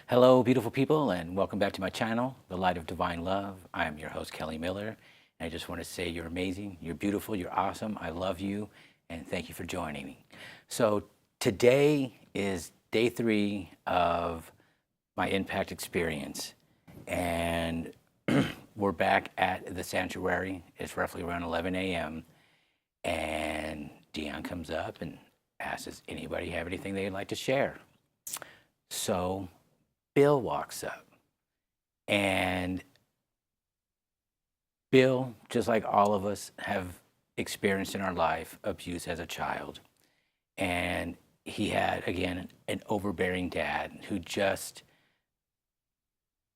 Hello, beautiful people, and welcome back to my channel, The Light of Divine Love. I am your host, Kelly Miller, and I just want to say you're amazing, you're beautiful, you're awesome, I love you, and thank you for joining me. So today is day 3 of my impact experience, and we're back at the sanctuary. It's roughly around 11 a.m., and Dion comes up and asks, does anybody have anything they'd like to share? So Bill walks up, and Bill, just like all of us, have experienced in our life abuse as a child. And he had, again, an overbearing dad who just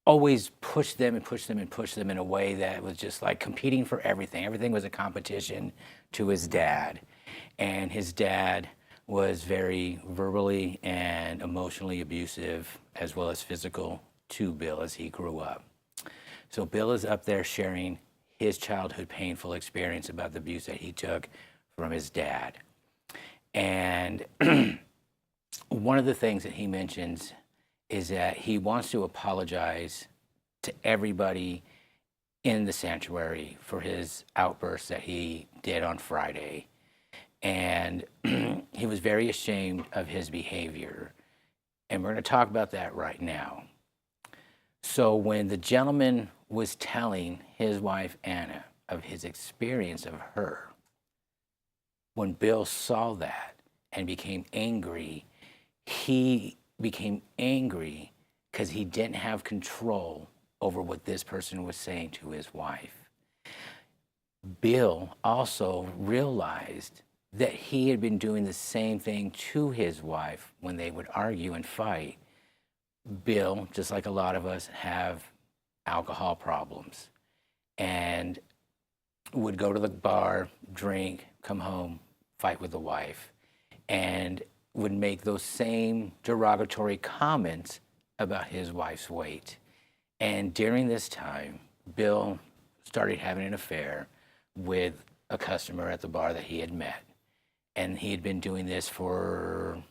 always pushed them and pushed them and pushed them in a way that was just like competing for everything. Everything was a competition to his dad. And his dad was very verbally and emotionally abusive, as well as physical, to Bill as he grew up. So Bill is up there sharing his childhood painful experience about the abuse that he took from his dad. And one of the things that he mentions is that he wants to apologize to everybody in the sanctuary for his outburst that he did on Friday. And he was very ashamed of his behavior. And we're going to talk about that right now. So when the gentleman was telling his wife, Anna, of his experience of her, when Bill saw that and became angry, he became angry because he didn't have control over what this person was saying to his wife. Bill also realized that he had been doing the same thing to his wife when they would argue and fight. Bill, just like a lot of us, have alcohol problems and would go to the bar, drink, come home, fight with the wife, and would make those same derogatory comments about his wife's weight. And during this time, Bill started having an affair with a customer at the bar that he had met. And he had been doing this for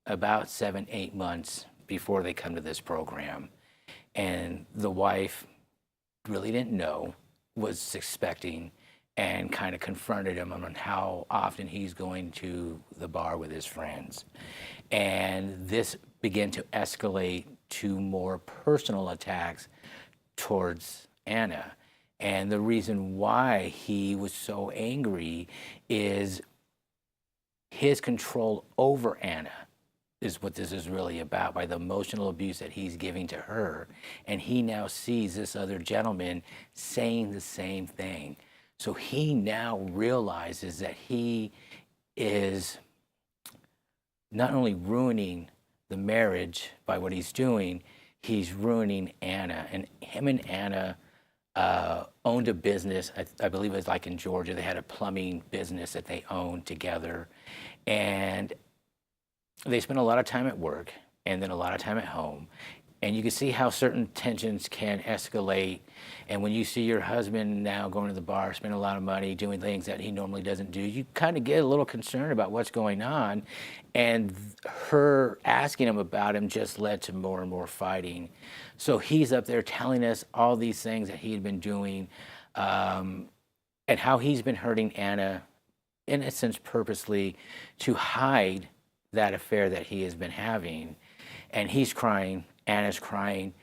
about 7-8 months before they come to this program. And the wife really didn't know, was suspecting, and kind of confronted him on how often he's going to the bar with his friends. And this began to escalate to more personal attacks towards Anna. And the reason why he was so angry is his control over Anna is what this is really about, by the emotional abuse that he's giving to her. And he now sees this other gentleman saying the same thing. So he now realizes that he is not only ruining the marriage by what he's doing, he's ruining Anna. And him and Anna owned a business, I believe it was like in Georgia. They had a plumbing business that they owned together. And they spent a lot of time at work and then a lot of time at home. And you can see how certain tensions can escalate. And when you see your husband now going to the bar, spending a lot of money, doing things that he normally doesn't do, you kind of get a little concerned about what's going on. And her asking him about him just led to more and more fighting. So he's up there telling us all these things that he had been doing, and how he's been hurting Anna, in a sense purposely, to hide that affair that he has been having. And he's crying, Anna's crying,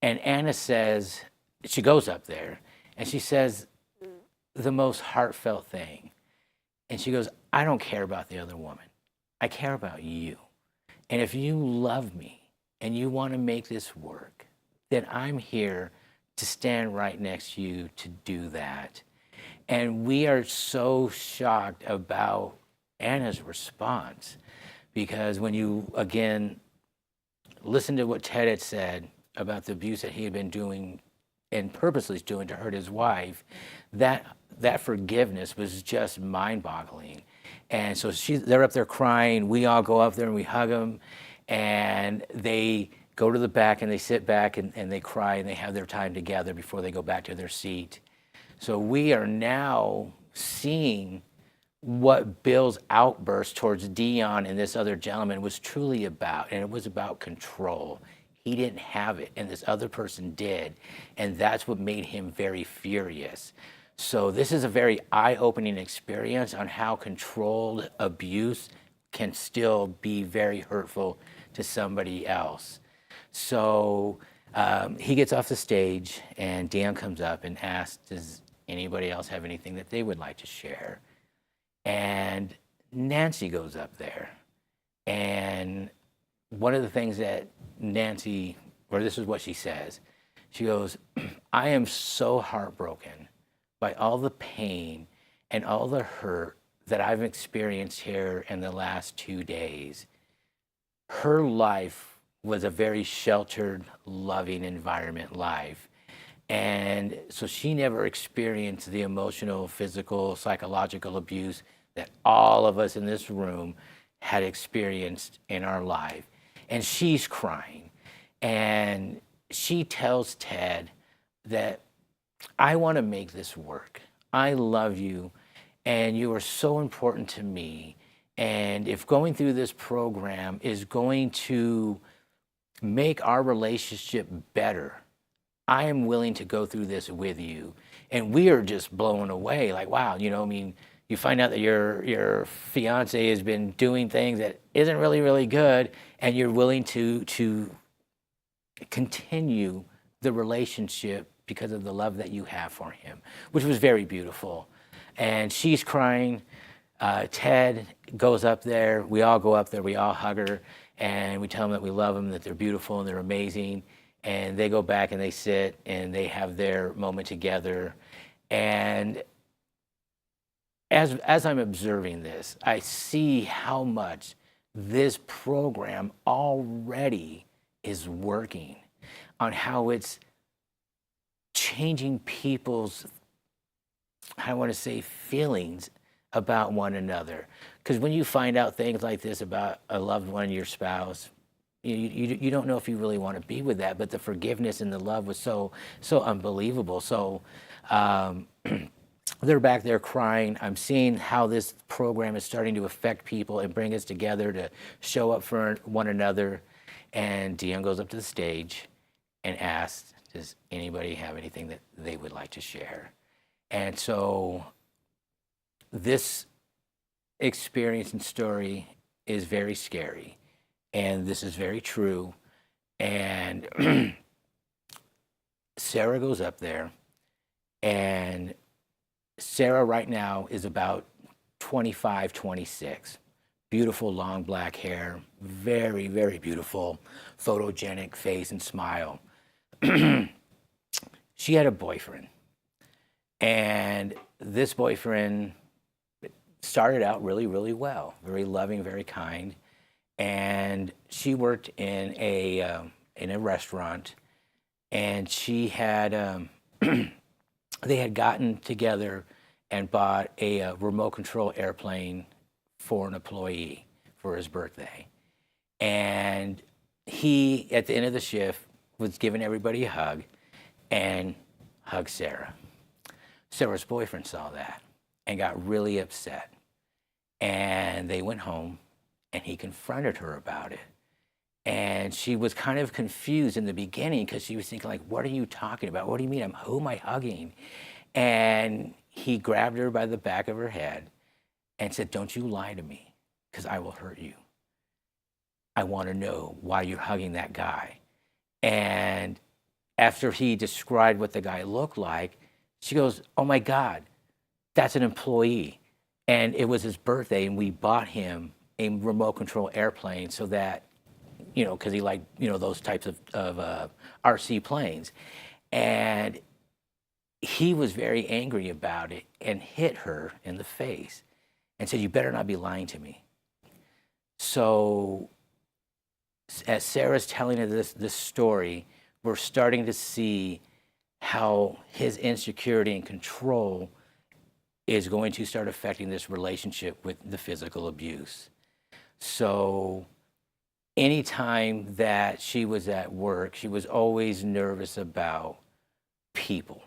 and Anna says, she goes up there and she says the most heartfelt thing. And she goes, I don't care about the other woman. I care about you. And if you love me and you want to make this work, then I'm here to stand right next to you to do that. And we are so shocked about Anna's response, because when you, again, listen to what Ted had said about the abuse that he had been doing and purposely doing to hurt his wife, that forgiveness was just mind-boggling. And so they're up there crying. We all go up there and we hug them, and they go to the back and they sit back and they cry and they have their time together before they go back to their seat. So we are now seeing what Bill's outburst towards Dion and this other gentleman was truly about, and it was about control. he didn't have it and this other person did. And that's what made him very furious. So this is a very eye-opening experience on how controlled abuse can still be very hurtful to somebody else. So he gets off the stage and Dan comes up and asks, does anybody else have anything that they would like to share? And Nancy goes up there. And one of the things that Nancy, or this is what she says, she goes, I am so heartbroken by all the pain and all the hurt that I've experienced here in the last 2 days. Her life was a very sheltered, loving environment life. And so she never experienced the emotional, physical, psychological abuse that all of us in this room had experienced in our life. And she's crying. And she tells Ted that I want to make this work. I love you, and you are so important to me. And if going through this program is going to make our relationship better, I am willing to go through this with you. And we are just blown away, like, wow, you know, I mean, you find out that your fiance has been doing things that isn't really, really good, and you're willing to continue the relationship because of the love that you have for him, which was very beautiful. And she's crying. Ted goes up there. We all go up there. We all hug her, and we tell them that we love them, that they're beautiful and they're amazing. And they go back and they sit and they have their moment together. And as I'm observing this, I see how much this program already is working on how it's changing people's, I want to say, feelings about one another. Because when you find out things like this about a loved one, your spouse, you don't know if you really want to be with that, but the forgiveness and the love was so unbelievable. So they're back there crying. I'm seeing how this program is starting to affect people and bring us together to show up for one another. And Dion goes up to the stage and asks, does anybody have anything that they would like to share? And so this experience and story is very scary. And this is very true. And Sarah goes up there, and Sarah right now is about 25, 26. Beautiful long black hair, very, very beautiful, photogenic face and smile. She had a boyfriend. And this boyfriend started out really, really well, very loving, very kind. And she worked in a restaurant, and she had they had gotten together and bought a remote control airplane for an employee for his birthday. And he, at the end of the shift, was giving everybody a hug and hugged Sarah. Sarah's boyfriend saw that and got really upset. And they went home, and he confronted her about it. And she was kind of confused in the beginning because she was thinking, like, what are you talking about? What do you mean? Who am I hugging? And he grabbed her by the back of her head and said, don't you lie to me, because I will hurt you. I want to know why you're hugging that guy. And after he described what the guy looked like, she goes, oh my God, that's an employee. And it was his birthday, and we bought him a remote control airplane so that, you know, because he liked, you know, those types of RC planes. And he was very angry about it and hit her in the face and said, you better not be lying to me. So as Sarah's telling us this story, we're starting to see how his insecurity and control is going to start affecting this relationship with the physical abuse. So anytime that she was at work, she was always nervous about people.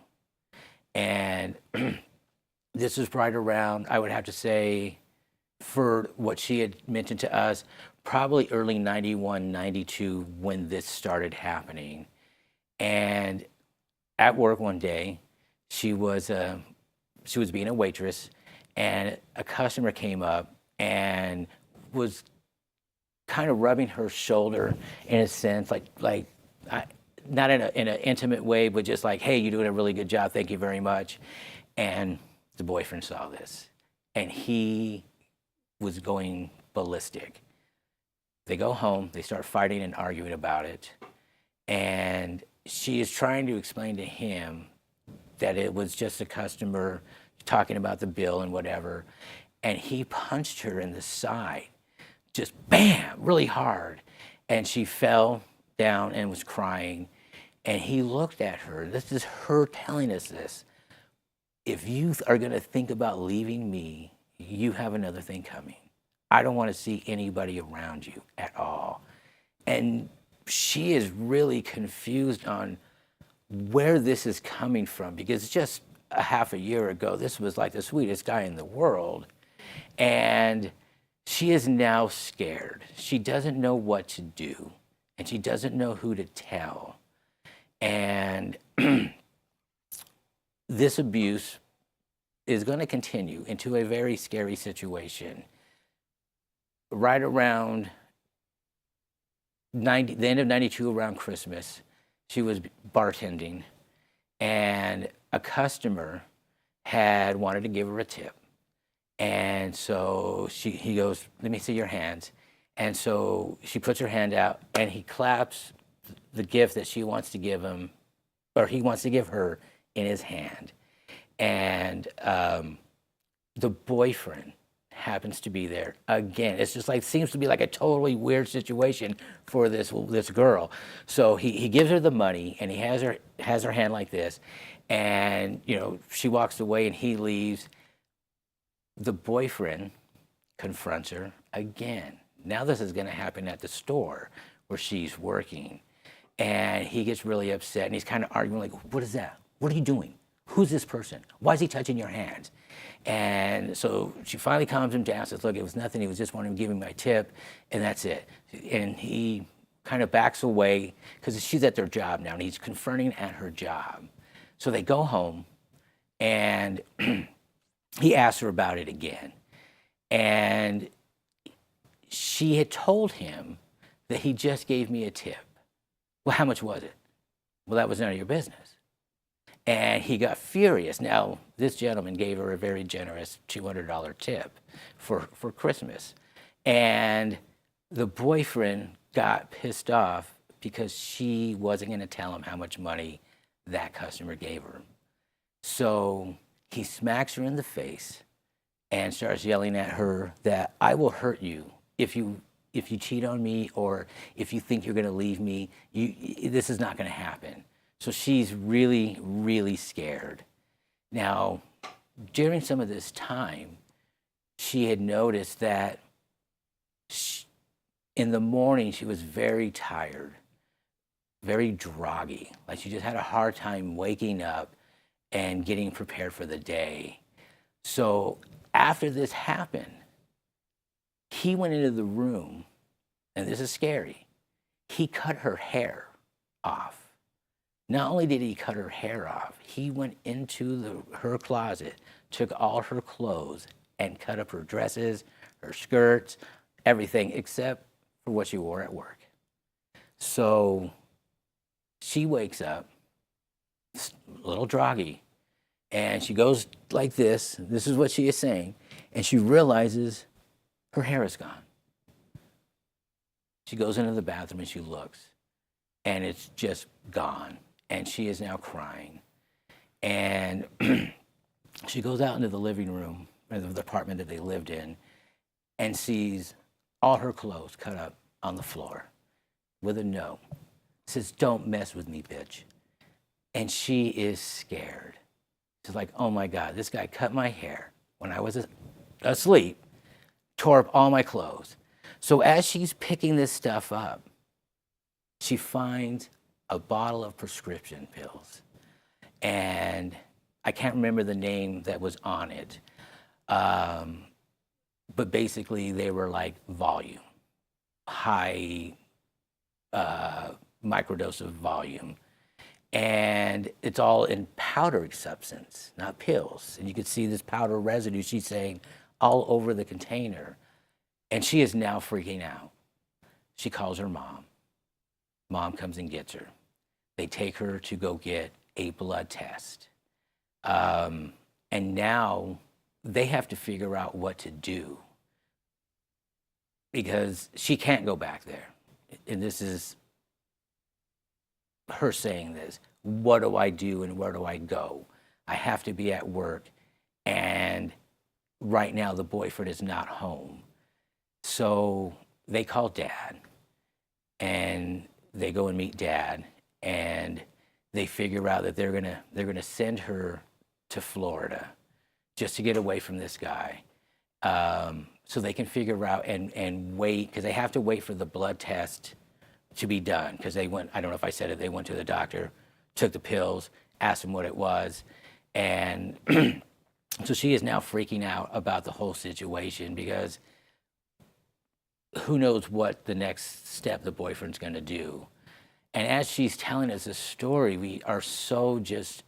And this was right around, I would have to say, for what she had mentioned to us, probably early 91, 92 when this started happening. And at work one day, she was being a waitress, and a customer came up and was kind of rubbing her shoulder in a sense, not in an intimate way, but just like, hey, you're doing a really good job, thank you very much. And the boyfriend saw this, and he was going ballistic. They go home, they start fighting and arguing about it, and she is trying to explain to him that it was just a customer talking about the bill and whatever, and he punched her in the side, just bam, really hard, and she fell down and was crying, and he looked at her. This is her telling us this. If you are going to think about leaving me, you have another thing coming. I don't want to see anybody around you at all. And she is really confused on where this is coming from, because just a half a year ago, this was like the sweetest guy in the world. And she is now scared. She doesn't know what to do, and she doesn't know who to tell. And this abuse is going to continue into a very scary situation. Right around the end of 92, around Christmas, she was bartending, and a customer had wanted to give her a tip. And so he goes, let me see your hands. And so she puts her hand out, and he claps the gift that she wants to give him, or he wants to give her, in his hand. And the boyfriend happens to be there again. It's just like, seems to be like a totally weird situation for this girl. So he gives her the money, and he has her hand like this, and she walks away and he leaves. The boyfriend confronts her again. Now this is going to happen at the store where she's working, and he gets really upset, and he's kind of arguing like, what is that? What are you doing? Who's this person? Why is he touching your hands? And so she finally calms him down, says, look, it was nothing. He was just wanting to give me my tip, and that's it. And he kind of backs away because she's at their job now, and he's confronting at her job. So they go home, and he asks her about it again. And she had told him that he just gave me a tip. Well, how much was it? Well, that was none of your business. And he got furious. Now, this gentleman gave her a very generous $200 tip for Christmas. And the boyfriend got pissed off because she wasn't going to tell him how much money that customer gave her. So he smacks her in the face and starts yelling at her that I will hurt you if you cheat on me, or if you think you're going to leave me. This is not going to happen. So she's really, really scared. Now, during some of this time, she had noticed that in the morning she was very tired, very groggy. Like she just had a hard time waking up and getting prepared for the day. So after this happened, he went into the room, and this is scary. He cut her hair off. Not only did he cut her hair off, he went into her closet, took all her clothes, and cut up her dresses, her skirts, everything except for what she wore at work. So she wakes up, a little groggy, and she goes like this. This is what she is saying, and she realizes her hair is gone. She goes into the bathroom and she looks, and it's just gone. And she is now crying. And she goes out into the living room, or the apartment that they lived in, and sees all her clothes cut up on the floor with a note. It says, don't mess with me, bitch. And she is scared. She's like, oh my God, this guy cut my hair when I was asleep, tore up all my clothes. So as she's picking this stuff up, she finds a bottle of prescription pills. And I can't remember the name that was on it. But basically they were like volume. high microdose of volume. And it's all in powdered substance, not pills. And you can see this powder residue, she's saying, all over the container. And she is now freaking out. She calls her mom. Mom comes and gets her. They take her to go get a blood test. And now they have to figure out what to do because she can't go back there. And this is her saying this. What do I do and where do I go? I have to be at work. And right now the boyfriend is not home. So they call Dad and they go and meet Dad, and they figure out that they're gonna send her to Florida just to get away from this guy, so they can figure out and wait, because they have to wait for the blood test to be done, because they went, I don't know if I said it, they went to the doctor, took the pills, asked him what it was, and so she is now freaking out about the whole situation, because who knows what the next step the boyfriend's going to do. And as she's telling us this story, we are so just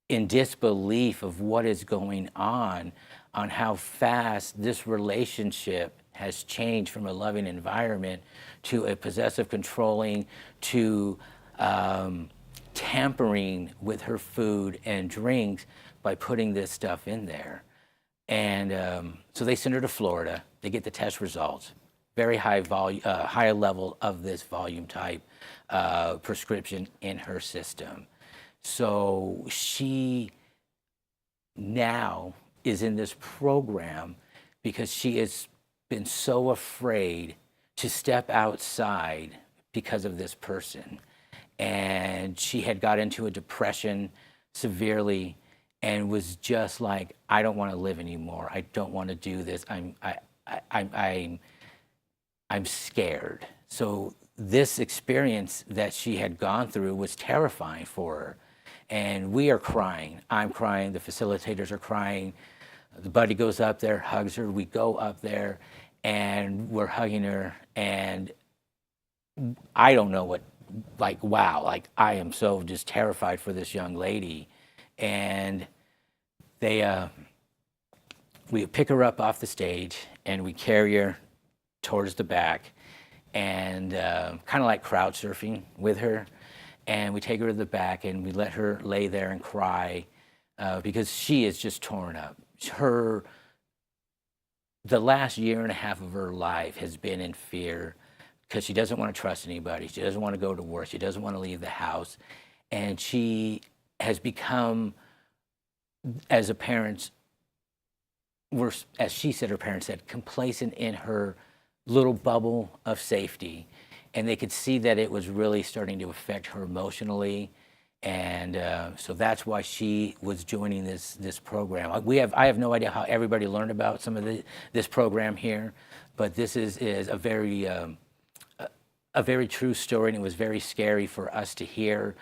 in disbelief of what is going on how fast this relationship has changed from a loving environment to a possessive, controlling, to tampering with her food and drinks by putting this stuff in there. And so they send her to Florida. They get the test results, very high volume, high level of this volume type prescription in her system. So she now is in this program because she has been so afraid to step outside because of this person. And she had got into a depression severely and was just like, I don't want to live anymore. I don't want to do this. I'm scared. So this experience that she had gone through was terrifying for her. And we are crying. I'm crying. The facilitators are crying. The buddy goes up there, hugs her. We go up there, and we're hugging her. And I don't know what, like, wow, like, I am so just terrified for this young lady. And we pick her up off the stage, and we carry her towards the back, and kind of like crowd surfing with her. And we take her to the back, and we let her lay there and cry because she is just torn up. The last year and a half of her life has been in fear because she doesn't want to trust anybody. She doesn't want to go to work. She doesn't want to leave the house. And she has become, as a parent, as she said, her parents said, complacent in her little bubble of safety. And they could see that it was really starting to affect her emotionally. And so that's why she was joining this program. I have no idea how everybody learned about some of this program here, but this is a very true story, and it was very scary for us to hear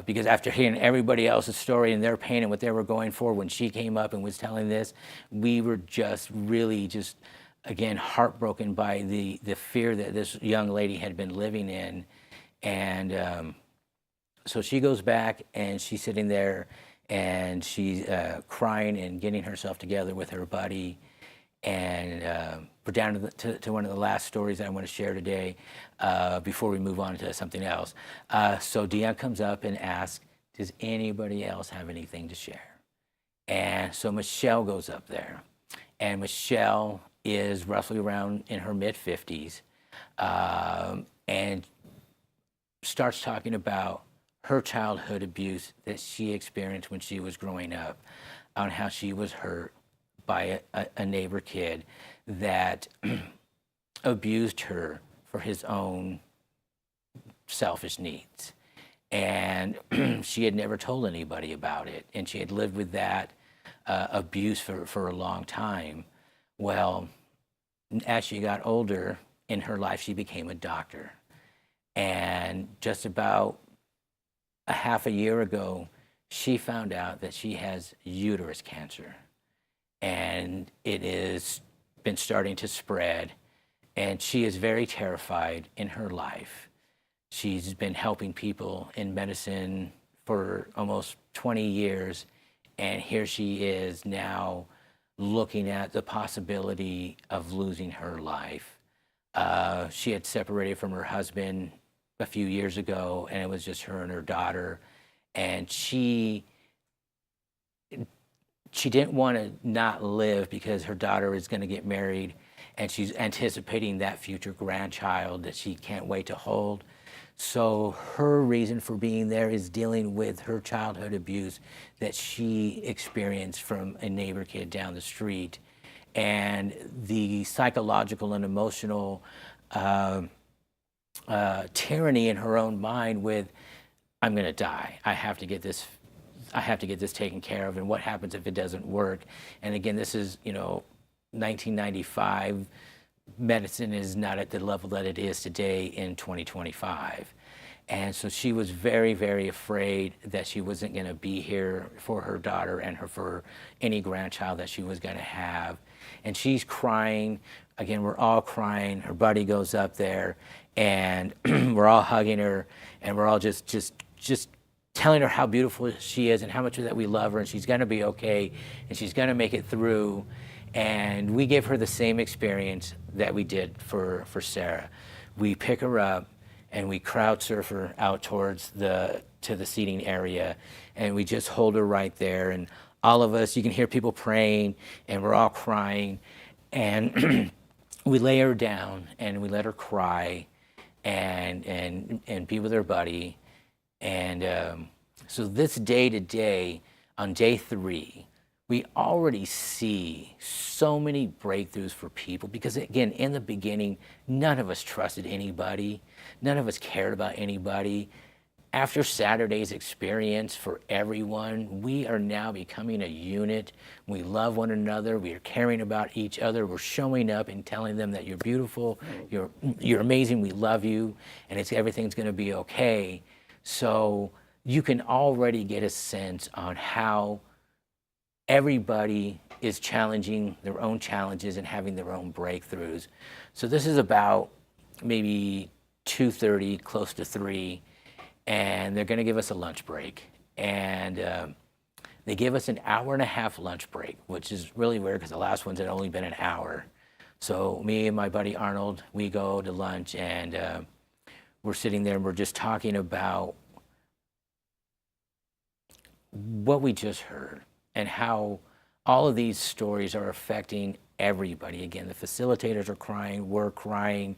because after hearing everybody else's story and their pain and what they were going for, when she came up and was telling this, we were just really just, again, heartbroken by the fear that this young lady had been living in. And so she goes back, and she's sitting there, and she's crying and getting herself together with her buddy. And we're down to one of the last stories that I want to share today before we move on to something else. So Deanne comes up and asks, does anybody else have anything to share? And so Michelle goes up there. And Michelle is roughly around in her mid-50s and starts talking about her childhood abuse that she experienced when she was growing up, on how she was hurt by a neighbor kid that abused her for his own selfish needs. And she had never told anybody about it, and she had lived with that abuse for a long time. Well, as she got older in her life, she became a doctor. And just about a half a year ago, she found out that she has uterus cancer. And it has been starting to spread. And she is very terrified in her life. She's been helping people in medicine for almost 20 years. And here she is now looking at the possibility of losing her life. She had separated from her husband a few years ago, and it was just her and her daughter. And she didn't want to not live because her daughter is going to get married, and she's anticipating that future grandchild that she can't wait to hold. So her reason for being there is dealing with her childhood abuse that she experienced from a neighbor kid down the street, and the psychological and emotional tyranny in her own mind with, I'm going to die. I have to get this taken care of, and what happens if it doesn't work? And again, this is, 1995. Medicine is not at the level that it is today in 2025. And so she was very, very afraid that she wasn't going to be here for her daughter and for any grandchild that she was going to have. And she's crying. Again, we're all crying. Her buddy goes up there, and we're all hugging her, and we're all just telling her how beautiful she is and how much that we love her, and she's going to be okay, and she's going to make it through. And we give her the same experience that we did for Sarah. We pick her up and we crowd surf her out towards the seating area, and we just hold her right there. And all of us, you can hear people praying, and we're all crying. And we lay her down and we let her cry and be with her buddy. And so this day to day, on day 3, we already see so many breakthroughs for people because, again, in the beginning, none of us trusted anybody. None of us cared about anybody. After Saturday's experience for everyone, we are now becoming a unit. We love one another. We are caring about each other. We're showing up and telling them that you're beautiful, you're amazing, we love you, and everything's going to be okay. So you can already get a sense on how everybody is challenging their own challenges and having their own breakthroughs. So this is about maybe 2:30, close to 3, and they're going to give us a lunch break. And they give us an hour-and-a-half lunch break, which is really weird because the last ones had only been an hour. So me and my buddy Arnold, we go to lunch, and we're sitting there and we're just talking about what we just heard and how all of these stories are affecting everybody. Again, the facilitators are crying, we're crying.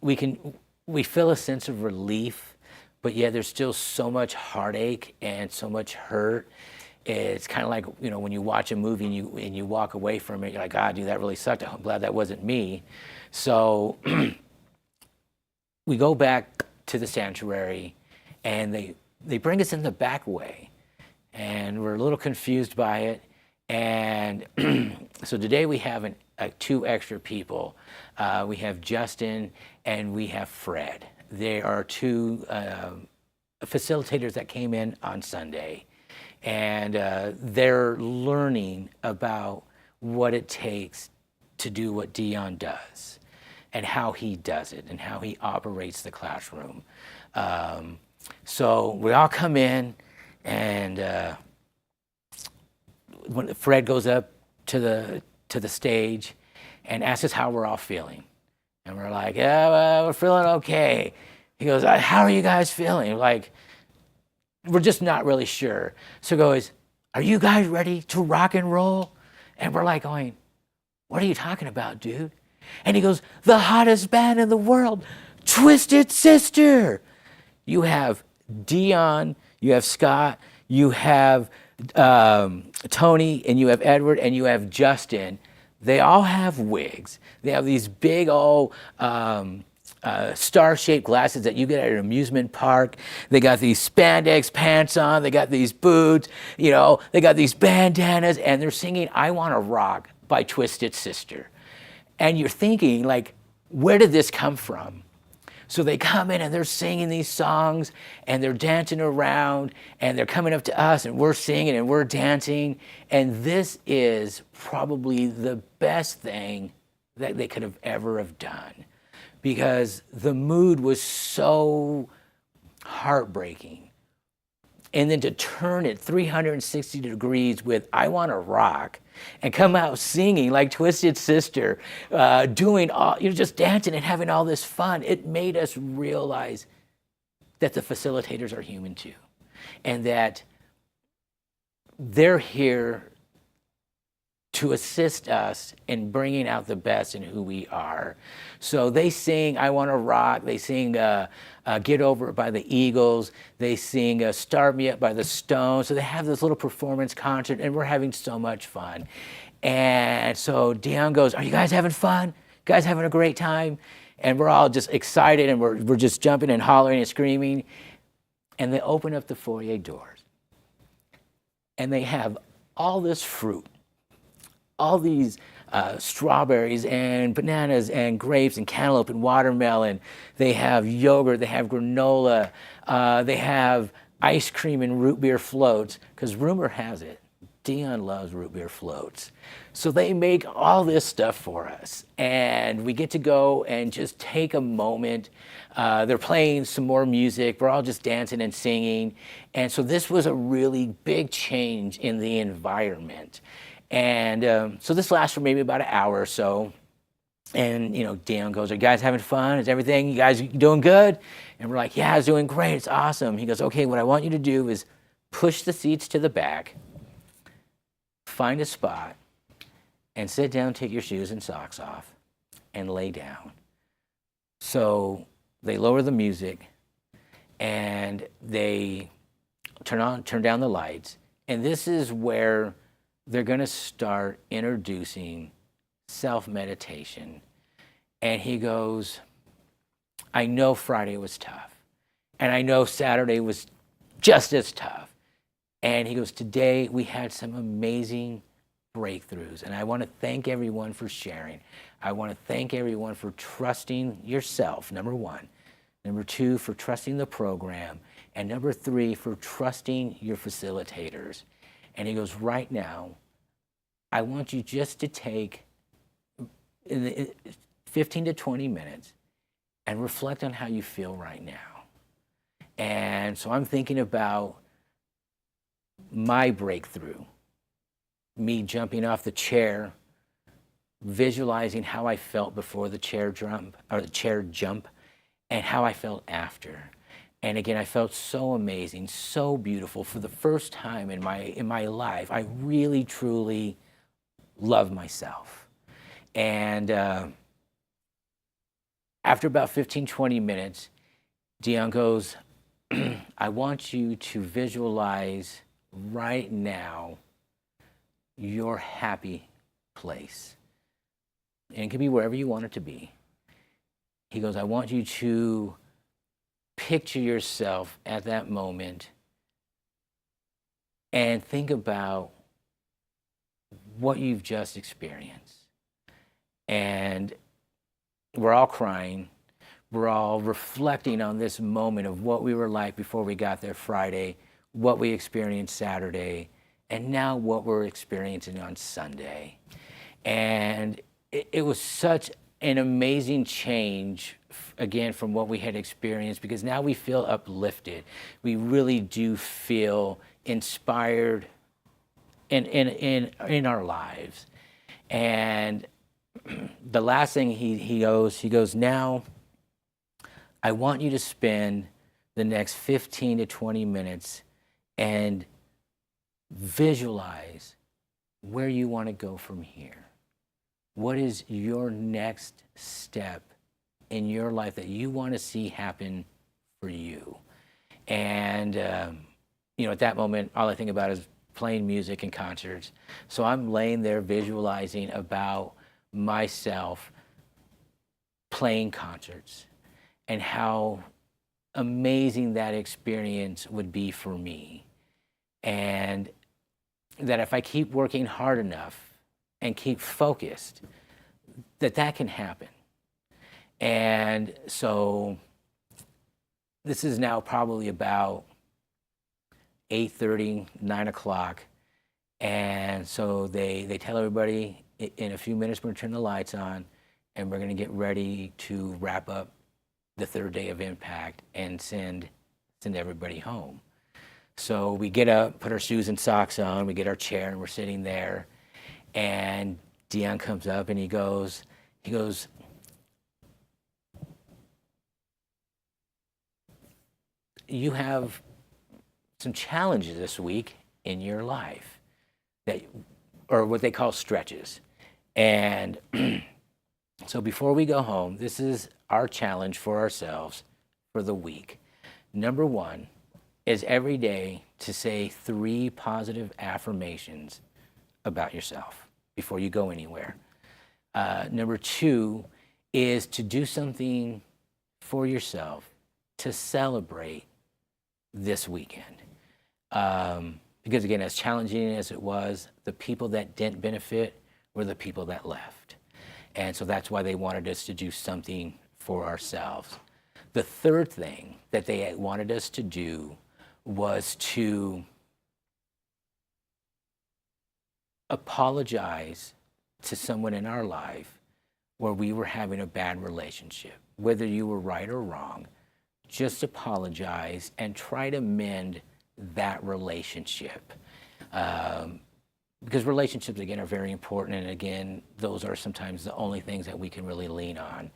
We feel a sense of relief, but yet there's still so much heartache and so much hurt. It's kind of like, when you watch a movie and you walk away from it, you're like, God, dude, that really sucked. I'm glad that wasn't me. So we go back to the sanctuary, and they bring us in the back way, and we're a little confused by it. And so today we have 2 extra people. We have Justin and we have Fred. They are 2 facilitators that came in on Sunday, and they're learning about what it takes to do what Dion does and how he does it and how he operates the classroom. So we all come in, and when Fred goes up to the stage and asks us how we're all feeling, and we're like, yeah, well, we're feeling okay. He goes, how are you guys feeling? Like, we're just not really sure. So he goes, are you guys ready to rock and roll? And we're like going, what are you talking about, dude? And he goes, the hottest band in the world, Twisted Sister. You have Dion, you have Scott, you have Tony, and you have Edward, and you have Justin. They all have wigs. They have these big old star-shaped glasses that you get at an amusement park. They got these spandex pants on. They got these boots. They got these bandanas, and they're singing "I Wanna Rock" by Twisted Sister. And you're thinking, like, where did this come from? So they come in and they're singing these songs and they're dancing around and they're coming up to us and we're singing and we're dancing. And this is probably the best thing that they could have ever have done, because the mood was so heartbreaking. And then to turn it 360 degrees with I Want to Rock and come out singing like Twisted Sister, doing all, just dancing and having all this fun, it made us realize that the facilitators are human too. And that they're here to assist us in bringing out the best in who we are. So they sing I Want to Rock, they sing Get Over It by the Eagles, they sing Start Me Up by the Stones. So they have this little performance concert, and we're having so much fun. And so Dion goes, are you guys having fun? You guys having a great time? And we're all just excited, and we're just jumping and hollering and screaming. And they open up the foyer doors, and they have all this fruit, all these strawberries and bananas and grapes and cantaloupe and watermelon. They have yogurt, they have granola, they have ice cream and root beer floats, because rumor has it, Dion loves root beer floats. So they make all this stuff for us, and we get to go and just take a moment. They're playing some more music. We're all just dancing and singing. And so this was a really big change in the environment. And so this lasts for maybe about an hour or so. And, Dion goes, are you guys having fun? Is everything, you guys doing good? And we're like, yeah, it's doing great. It's awesome. He goes, okay, what I want you to do is push the seats to the back, find a spot, and sit down, take your shoes and socks off, and lay down. So they lower the music, and they turn down the lights. And this is where they're going to start introducing self-meditation. And he goes, I know Friday was tough, and I know Saturday was just as tough. And he goes, today we had some amazing breakthroughs, and I want to thank everyone for sharing. I want to thank everyone for trusting yourself, number one. Number two, for trusting the program. And number three, for trusting your facilitators. And he goes, right now, I want you just to take 15 to 20 minutes and reflect on how you feel right now. And so I'm thinking about my breakthrough, me jumping off the chair, visualizing how I felt before the chair jump, and how I felt after. And again, I felt so amazing, so beautiful. For the first time in my life, I really, truly love myself. And after about 15, 20 minutes, Dion goes, I want you to visualize right now your happy place. And it can be wherever you want it to be. He goes, I want you to picture yourself at that moment and think about what you've just experienced. And we're all crying. We're all reflecting on this moment of what we were like before we got there Friday, what we experienced Saturday, and now what we're experiencing on Sunday. And it was such an amazing change, again, from what we had experienced, because now we feel uplifted. We really do feel inspired in our lives. And the last thing he goes, now I want you to spend the next 15 to 20 minutes and visualize where you want to go from here. What is your next step in your life that you want to see happen for you? And, at that moment, all I think about is playing music and concerts. So I'm laying there visualizing about myself playing concerts and how amazing that experience would be for me. And that if I keep working hard enough and keep focused, that can happen. And so this is now probably about 8:30, 9 o'clock. And so they tell everybody in a few minutes we're going to turn the lights on. and we're going to get ready to wrap up the third day of Impact and send everybody home. So we get up, put our shoes and socks on, we get our chair, and we're sitting there, and Dion comes up and he goes, you have some challenges this week in your life, that, or what they call stretches. And so before we go home, this is our challenge for ourselves for the week. Number one is every day to say 3 positive affirmations about yourself before you go anywhere. Number 2 is to do something for yourself to celebrate this weekend. Because again, as challenging as it was, the people that didn't benefit were the people that left. And so that's why they wanted us to do something for ourselves. The third thing that they wanted us to do was to apologize to someone in our life where we were having a bad relationship. Whether you were right or wrong, just apologize and try to mend that relationship. Because relationships, again, are very important. And again, those are sometimes the only things that we can really lean on.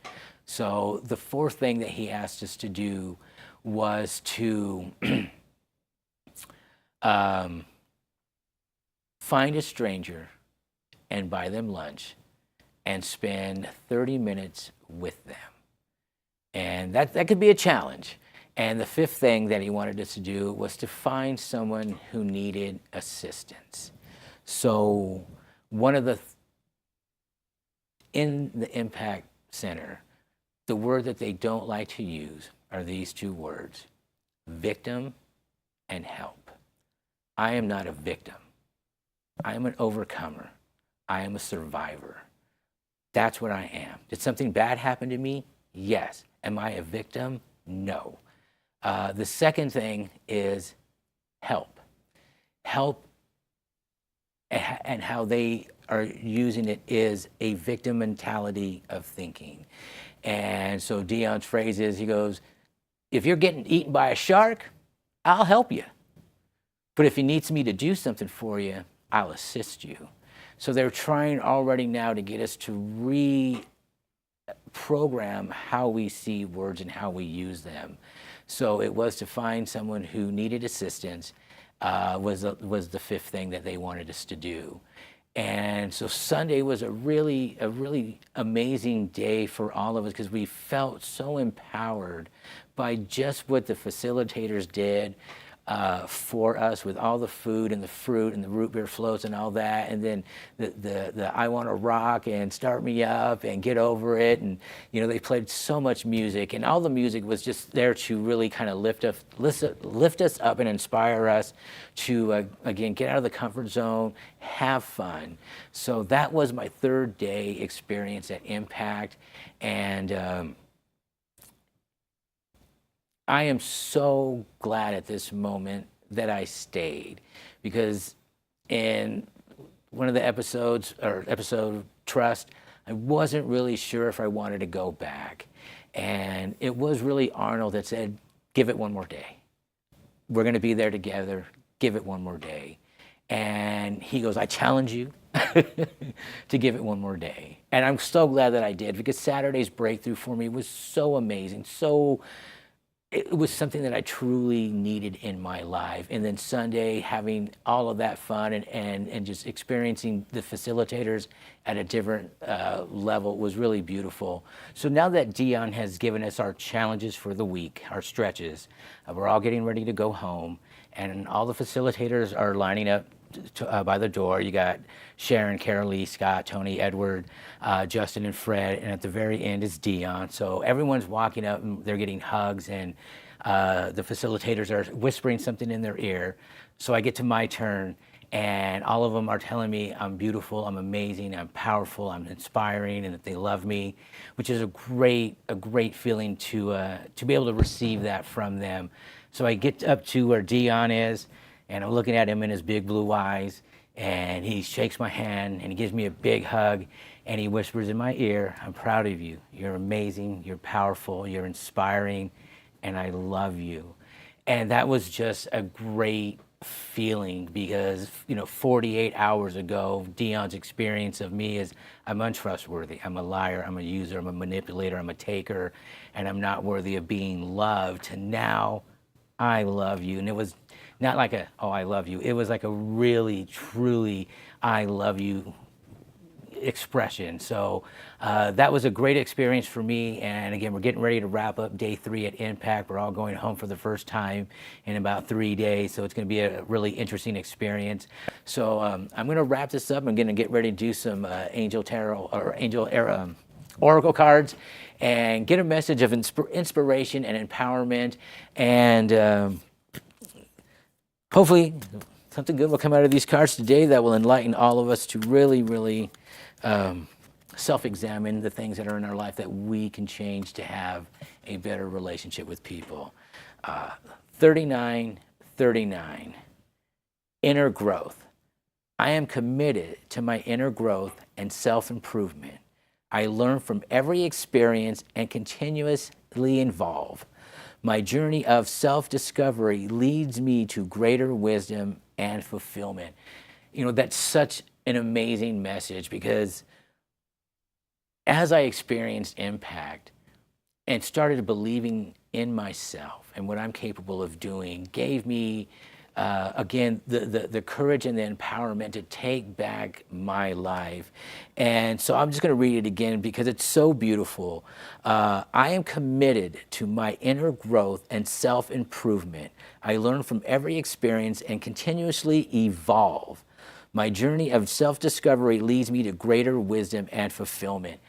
So the fourth thing that he asked us to do was to find a stranger and buy them lunch and spend 30 minutes with them. And that could be a challenge. And the fifth thing that he wanted us to do was to find someone who needed assistance. So one of in the Impact Center, the word that they don't like to use are these 2 words: victim and help. I am not a victim. I am an overcomer. I am a survivor. That's what I am. Did something bad happen to me? Yes. Am I a victim? No. The second thing is help. Help, and how they are using it is a victim mentality of thinking. And so Dion's phrase is, he goes, if you're getting eaten by a shark, I'll help you. But if he needs me to do something for you, I'll assist you. So they're trying already now to get us to reprogram how we see words and how we use them. So it was to find someone who needed assistance, was the fifth thing that they wanted us to do. And so Sunday was a really amazing day for all of us, because we felt so empowered by just what the facilitators did for us, with all the food and the fruit and the root beer floats and all that, and then the I Want to Rock and Start Me Up and Get Over It, and they played so much music, and all the music was just there to really kind of lift us up and inspire us to again get out of the comfort zone, have fun. So that was my third day experience at Impact, and I am so glad at this moment that I stayed, because in one of the episodes, or episode Trust, I wasn't really sure if I wanted to go back. And it was really Arnold that said, give it one more day. We're going to be there together. Give it one more day. And he goes, I challenge you to give it one more day. And I'm so glad that I did, because Saturday's breakthrough for me was so amazing. It was something that I truly needed in my life. And then Sunday, having all of that fun and just experiencing the facilitators at a different level was really beautiful. So now that Dion has given us our challenges for the week, our stretches, we're all getting ready to go home, and all the facilitators are lining up by the door. You got Sharon, Carolee, Scott, Tony, Edward, Justin, and Fred, and at the very end is Dion. So everyone's walking up and they're getting hugs, and the facilitators are whispering something in their ear. So I get to my turn, and all of them are telling me I'm beautiful, I'm amazing, I'm powerful, I'm inspiring, and that they love me, which is a great feeling to be able to receive that from them. So I get up to where Dion is, and I'm looking at him in his big blue eyes, and he shakes my hand and he gives me a big hug, And he whispers in my ear, I'm proud of you. You're amazing. You're powerful. You're inspiring. And I love you. And that was just a great feeling because, 48 hours ago, Dion's experience of me is I'm untrustworthy. I'm a liar. I'm a user. I'm a manipulator. I'm a taker. And I'm not worthy of being loved. To now, I love you. And it was not like oh, I love you. It was like a really, truly, I love you expression. So that was a great experience for me. And again, we're getting ready to wrap up day 3 at Impact. We're all going home for the first time in about 3 days. So it's going to be a really interesting experience. So I'm going to wrap this up. I'm going to get ready to do some angel tarot or oracle cards and get a message of inspiration and empowerment. And hopefully something good will come out of these cards today that will enlighten all of us to really, really self-examine the things that are in our life that we can change to have a better relationship with people. 3939, inner growth. I am committed to my inner growth and self-improvement. I learn from every experience and continuously evolve. My journey of self-discovery leads me to greater wisdom and fulfillment. That's such an amazing message because as I experienced Impact and started believing in myself and what I'm capable of doing, gave me, again, the courage and the empowerment to take back my life. And so I'm just going to read it again because it's so beautiful. I am committed to my inner growth and self-improvement. I learn from every experience and continuously evolve. My journey of self-discovery leads me to greater wisdom and fulfillment.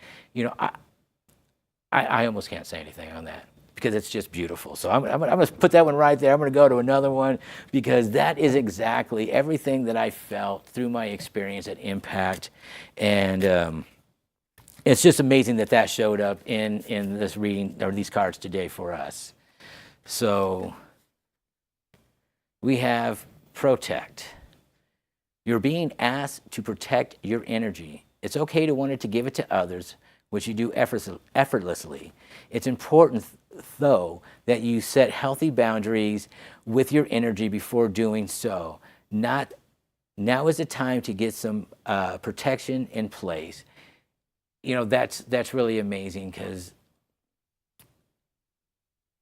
I almost can't say anything on that because it's just beautiful. So I'm going to put that one right there. I'm going to go to another one because that is exactly everything that I felt through my experience at Impact. And it's just amazing that showed up in this reading or these cards today for us. So we have protect. You're being asked to protect your energy. It's okay to want to give it to others, which you do effortlessly. It's important, though, that you set healthy boundaries with your energy before doing so. Now is the time to get some protection in place. That's really amazing because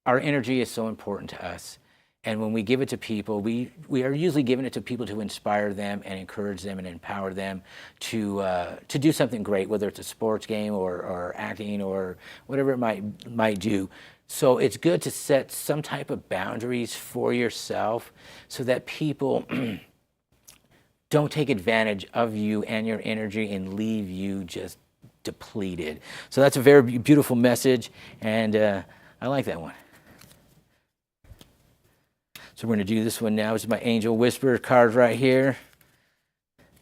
our energy is so important to us. And when we give it to people, we are usually giving it to people to inspire them and encourage them and empower them to do something great, whether it's a sports game or acting or whatever it might do. So it's good to set some type of boundaries for yourself so that people don't take advantage of you and your energy and leave you just depleted. So that's a very beautiful message, and I like that one. So we're going to do this one now. This is my Angel Whisperer card right here.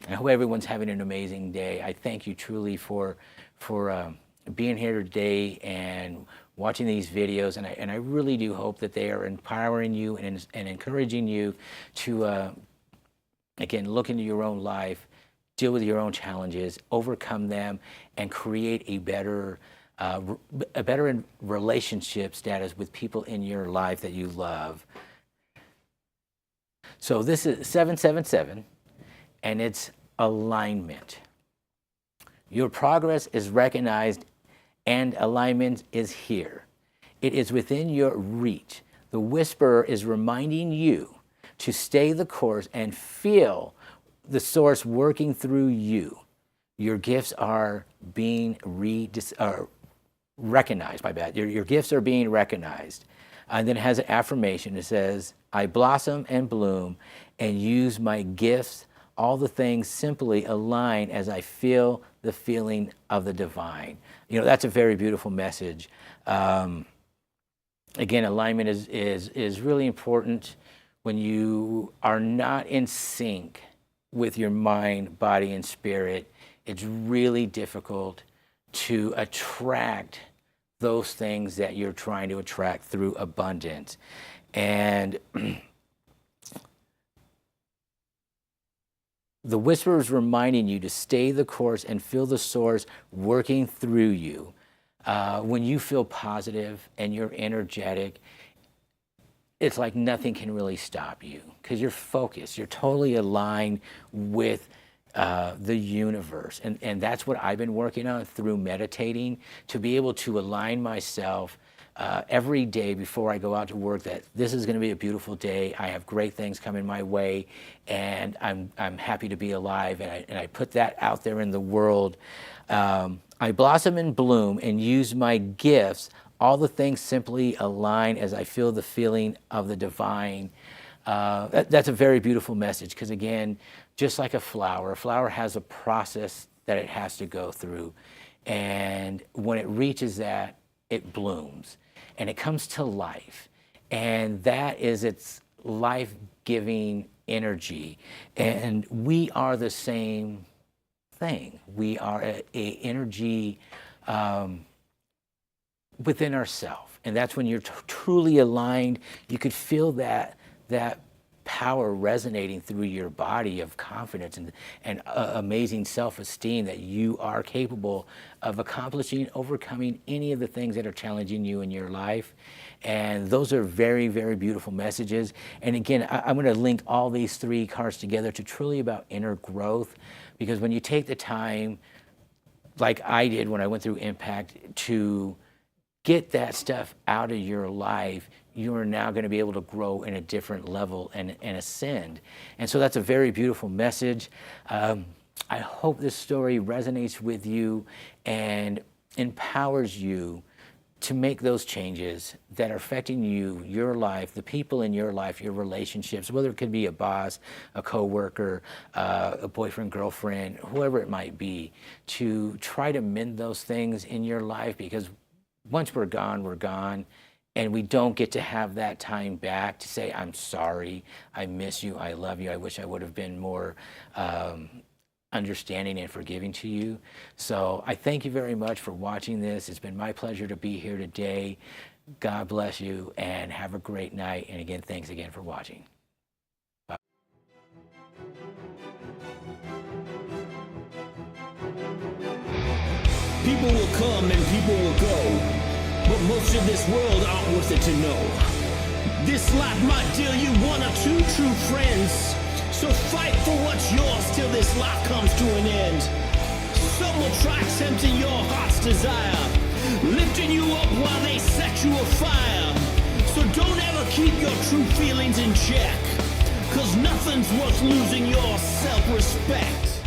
I hope everyone's having an amazing day. I thank you truly for being here today and watching these videos. And I really do hope that they are empowering you and encouraging you to, again, look into your own life, deal with your own challenges, overcome them, and create a better relationship status with people in your life that you love. So this is 777, and it's alignment. Your progress is recognized, and alignment is here. It is within your reach. The whisperer is reminding you to stay the course and feel the source working through you. Your gifts are being recognized. My bad. Your gifts are being recognized. And then it has an affirmation. It says, I blossom and bloom and use my gifts. All the things simply align as I feel the feeling of the divine. That's a very beautiful message. Again, alignment is really important when you are not in sync with your mind, body, and spirit. It's really difficult to attract those things that you're trying to attract through abundance. And The whisperer is reminding you to stay the course and feel the source working through you. When you feel positive and you're energetic, it's like nothing can really stop you because you're focused. You're totally aligned with the universe. And that's what I've been working on through meditating, to be able to align myself every day before I go out to work, that this is going to be a beautiful day. I have great things coming my way, and I'm happy to be alive. And I put that out there in the world. I blossom and bloom and use my gifts. All the things simply align as I feel the feeling of the divine. That's a very beautiful message, because again, just like a flower has a process that it has to go through. And when it reaches that, it blooms and it comes to life. And that is its life-giving energy. And we are the same thing. We are a energy within ourselves. And that's when you're truly aligned. You could feel that power resonating through your body of confidence and amazing self-esteem that you are capable of accomplishing, overcoming any of the things that are challenging you in your life. And those are very, very beautiful messages. And again, I'm going to link all these 3 cards together to truly about inner growth, because when you take the time, like I did when I went through Impact, to get that stuff out of your life, you are now going to be able to grow in a different level and ascend. And so that's a very beautiful message. I hope this story resonates with you and empowers you to make those changes that are affecting you, your life, the people in your life, your relationships, whether it could be a boss, a coworker, a boyfriend, girlfriend, whoever it might be, to try to mend those things in your life, because once we're gone, we're gone. And we don't get to have that time back to say, I'm sorry, I miss you, I love you, I wish I would have been more understanding and forgiving to you. So I thank you very much for watching this. It's been my pleasure to be here today. God bless you and have a great night. And again, thanks again for watching. Bye. People will come and people will go, but most of this world aren't worth it to know. This life might deal you 1 or 2 true friends, so fight for what's yours till this life comes to an end. Some will try tempting your heart's desire, lifting you up while they set you afire. So don't ever keep your true feelings in check, 'cause nothing's worth losing your self-respect.